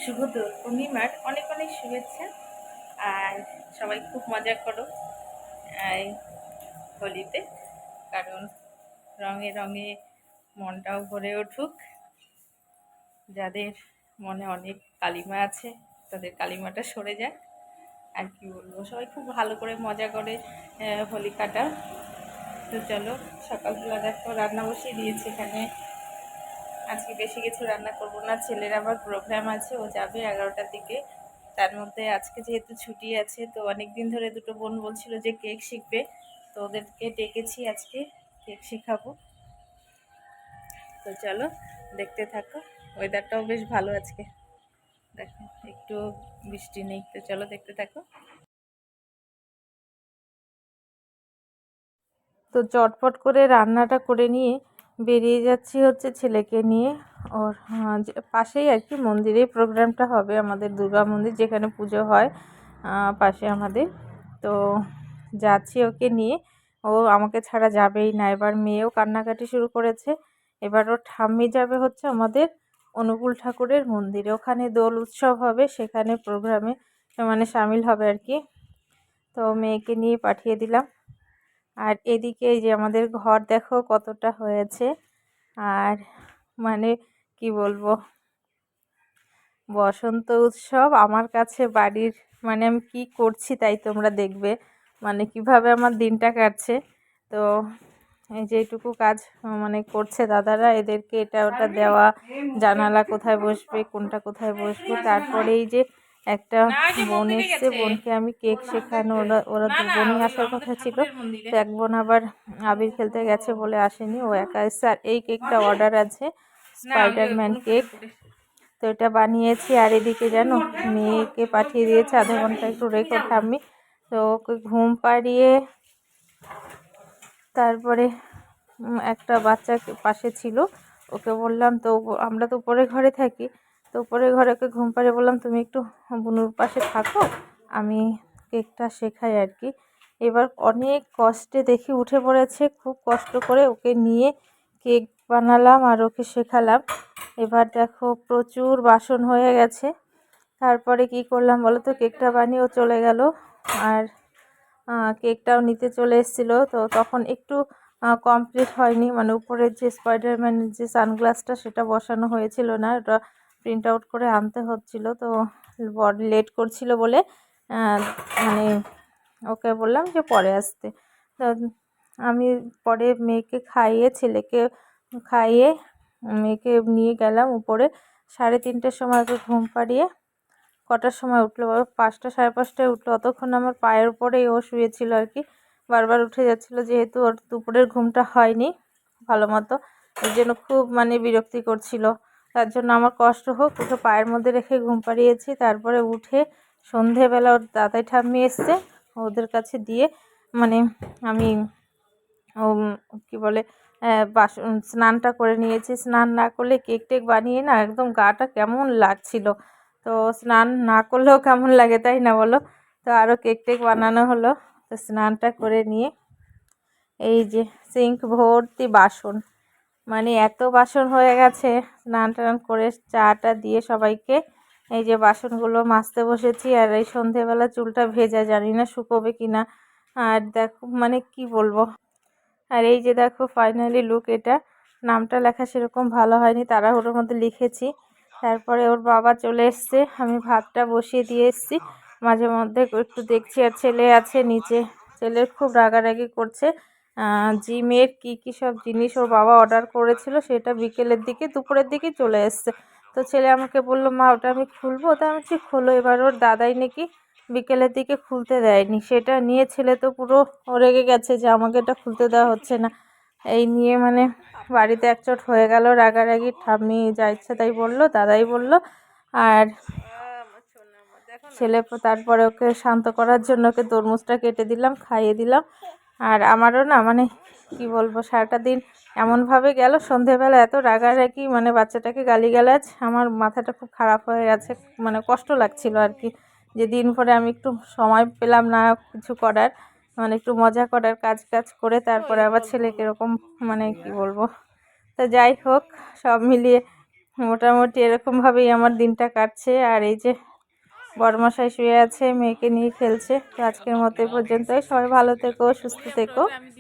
শুভ পূর্ণিমার অনেক অনেক শুভেচ্ছা। আর সবাই খুব মজা করো এই হোলিতে, কারণ রঙে রঙে মনটাও ভরে উঠুক। যাদের মনে অনেক কালিমা আছে তাদের কালিমাটা সরে যায়। আর কি বলবো, সবাই খুব ভালো করে মজা করে হোলি কাটা। তো চলো, সকালবেলা দেখো রান্না বসিয়ে দিয়েছি। এখানে আজকে বেশি কিছু রান্না করব না, ছেলের আবার প্রোগ্রাম আছে, ও যাবে 11টার দিকে। তার মধ্যে আজকে যেহেতু ছুটি আছে, তো অনেক দিন ধরে দুটো বোন বলছিল যে কেক শিখবে, তো ওদেরকে ডেকেছি আজকে, কেক শেখাবো। তো চলো দেখতে থাকো। ওয়েদারটাও বেশ ভালো আজকে, দেখো একটু বৃষ্টি নেই। তো চলো দেখতে থাকো। তো চটপট করে রান্নাটা করে নিয়ে বেরিয়ে যাচ্ছি হচ্ছে ছেলেকে নিয়ে। ওর পাশেই আর কি মন্দিরেই প্রোগ্রামটা হবে, আমাদের দুর্গা মন্দির যেখানে পুজো হয় পাশে আমাদের। তো যাচ্ছি ওকে নিয়ে, ও আমাকে ছাড়া যাবেই না। এবার মেয়েও কান্নাকাটি শুরু করেছে। এবার ওর ঠাম্মি যাবে হচ্ছে আমাদের অনুকূল ঠাকুরের মন্দিরে, ওখানে দোল উৎসব হবে, সেখানে প্রোগ্রামে মানে সামিল হবে আর কি। তো মেয়েকে নিয়ে পাঠিয়ে দিলাম। আর এদিকে এই যে আমাদের ঘর দেখো কতটা হয়েছে। আর মানে কি বলবো, বসন্ত উৎসব আমার কাছে বাড়ির, মানে আমি কি করছি তাই তোমরা দেখবে, মানে কিভাবে আমার দিনটা কাটছে। তো এই যে এইটুকু কাজ মানে করছে দাদারা, এদেরকে এটা ওটা দেওয়া, জানালা কোথায় বসবে, কোনটা কোথায় বসবে। তারপরে এই যে একটা বোন এসছে, বোনকে আমি কেক শেখানো, ওরা দু বোনই আসার কথা ছিল, তো এক বোন আবার আবির খেলতে গেছে বলে আসেনি, ও একা এসছে। আর এই কেকটা অর্ডার আছে, স্পাইডারম্যান কেক। তো এটা বানিয়েছি। আর এদিকে জানো মেয়েকে পাঠিয়ে দিয়েছে আধা ঘন্টা একটু রেখো ঠাম্মি। তো ওকে ঘুম পাড়িয়ে তারপরে একটা বাচ্চা পাশে ছিল, ওকে বললাম, তো আমরা তো উপরের ঘরে থাকি, তো উপরের ঘরে ওকে ঘুম পাড়িয়ে বললাম তুমি একটু বুনুর পাশে থাকো, আমি কেকটা শেখাই আর কি। এবার অনেক কষ্টে দেখি উঠে পড়েছে, খুব কষ্ট করে ওকে নিয়ে কেক বানালাম আর ওকে শেখালাম। এবার দেখো প্রচুর বাসন হয়ে গেছে। তারপরে কি করলাম বলো তো, কেকটা বানিয়েও চলে গেল। আর কেকটাও নিতে চলে এসেছিলো, তো তখন একটু কমপ্লিট হয়নি, মানে উপরের যে স্পাইডারম্যানের যে সানগ্লাসটা সেটা বসানো হয়েছিল না, ওটা প্রিন্ট আউট করে আনতে হচ্ছিলো। তো বড় লেট করছিল বলে মানে ওকে বললাম যে পরে আসতে। তো আমি পরে মেয়েকে খাইয়ে, ছেলেকে খাইয়ে মেয়েকে নিয়ে গেলাম উপরে। 3:30টার সময় ওকে ঘুম পাড়িয়ে, কটার সময় উঠলো বাবা, 5টা 5:30টায় উঠলো। অতক্ষণ আমার পায়ের উপরেই ও শুয়েছিল আর কি, বারবার উঠে যাচ্ছিলো, যেহেতু ওর দুপুরের ঘুমটা হয়নি ভালো মতো, ওই জন্য খুব মানে বিরক্তি করছিল। তার জন্য আমার কষ্ট হোক ওকে পায়ের মধ্যে রেখে ঘুম পাড়িয়েছি। তারপরে উঠে সন্ধেবেলা ওর দাদাই ঠাম্মি এসছে, ওদের কাছে দিয়ে মানে আমি কি বলে বাসন স্নানটা করে নিয়েছি। স্নান না করলে কেক টেক বানিয়ে না একদম গাটা কেমন লাগছিল, তো স্নান না করলেও কেমন লাগে তাই না বলো। তো আরও কেক টেক বানানো হলো। তো স্নানটা করে নিয়ে এই যে সিঙ্ক ভর্তি বাসন, মানে এত বাসন হয়ে গেছে। স্নান টান করে চাটা দিয়ে সবাইকে এই যে বাসনগুলো মাজতে বসেছি। আর এই সন্ধেবেলা চুলটা ভেজা, জানি না শুকোবে কিনা। আর দেখো মানে কি বলবো, আর এই যে দেখো ফাইনালি লুক এটা। নামটা লেখা সেরকম ভালো হয়নি, তাড়াহুড়োর মধ্যে লিখেছি। তারপরে ওর বাবা চলে এসছে, আমি ভাতটা বসিয়ে দিয়ে এসছি। মাঝে মধ্যে একটু দেখছি। আর ছেলে আছে নিচে, ছেলের খুব রাগারাগি করছে। জিমের কি সব জিনিস ওর বাবা অর্ডার করেছিল, সেটা বিকেলের দিকে দুপুরের দিকে চলে এসছে। তো ছেলে আমাকে বললো মা ওটা আমি খুলবো, তা আমি ঠিক খোলো। এবার ওর দাদাই নাকি বিকেলের দিকে খুলতে দেয়নি, সেটা নিয়ে ছেলে তো পুরো রেগে গেছে যে আমাকে এটা খুলতে দেওয়া হচ্ছে না। এই নিয়ে মানে বাড়িতে একচোট হয়ে গেল, রাগারাগি। ঠাম্মি যা ইচ্ছা তাই বললো, দাদাই বললো। আর ছেলে তারপরে ওকে শান্ত করার জন্য ওকে তরমুজটা কেটে দিলাম, খাইয়ে দিলাম। আর আমারও না মানে কি বলবো, সারাটা দিন এমনভাবে গেল। সন্ধেবেলা এত রাগারাগি, মানে বাচ্চাটাকে গালিগালাজ, আমার মাথাটা খুব খারাপ হয়ে গেছে, মানে কষ্ট লাগছিল আর কি, যে দিন ভরে আমি একটু সময় পেলাম না কিছু করার, মানে একটু মজা করার, কাজ করে তারপরে আবার ছেলেকে এরকম, মানে কি বলবো। তো যাই হোক, সব মিলিয়ে মোটামুটি এরকমভাবেই আমার দিনটা কাটছে। আর এই যে বড়মশাই শুয়ে আছে, মেয়েকে নিয়ে খেলছে। তো আজকের মতো এ পর্যন্তই। সবাই ভালো থেকো, সুস্থ থেকো।